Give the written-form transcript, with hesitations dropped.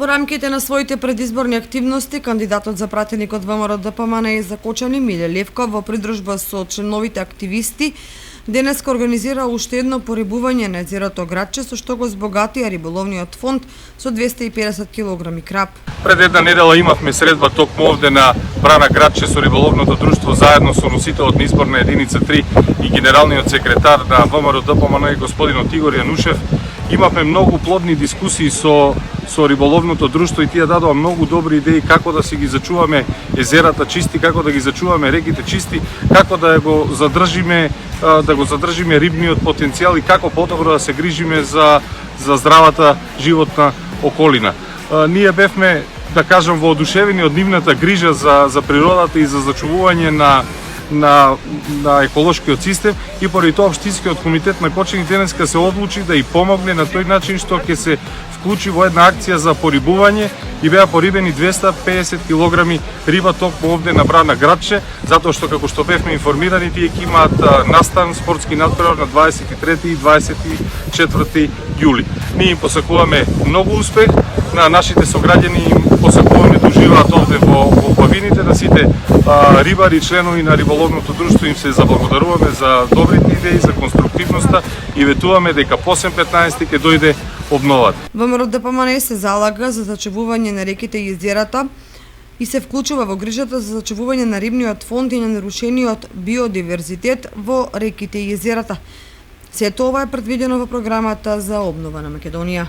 Во рамките на своите предизборни активности, кандидатот за пратеник од ВМРО-ДПМН е Закочани Миле Левков во придружба со членовите активисти денеска организира уште едно порибување на езерото Градче, со што го збогатија риболовниот фонд со 250 кг краб. Пред една недела имавме средба токму овде на брана Градче со риболовното друштво заедно со носителот на изборна единица 3 и генералниот секретар на ВМРО-ДПМН господинот Игор Јанушев. Имавме многу плодни дискусии со риболовното друштво и тие дадоа многу добри идеи како да си ги зачуваме езерата чисти, како да ги зачуваме реките чисти, како да го задржиме рибниот потенцијал и како подобро да се грижиме за здравата животна околина. Ние бевме, да кажам, воодушевени од нивната грижа за природата и за зачувување на еколошкиот систем и поради тоа Општинскиот комитет на Кочани денеска се одлучи да и помогне на тој начин што ќе се вклучи во една акција за порибување и беа порибени 250 кг риба токму овде на брана Градче, затоа што како што бевме информирани тие ќе имаат настан спортски надпревар на 23 и 24 јули. Ние им посакуваме многу успех на нашите сограѓани, им посакуваме да уживаат овде во плавините, на сите рибари, членови на риболовното друштво им се заблагодаруваме за добрите идеи, за конструктивноста и ветуваме дека по 15 ќе дојде обновата. ВМРО-ДПМН се залага за зачувување на реките и езерата и се вклучува во грижата за зачувување на рибниот фонд и на нарушениот биодиверзитет во реките и езерата. Сето ова е предвидено во програмата за обнова на Македонија.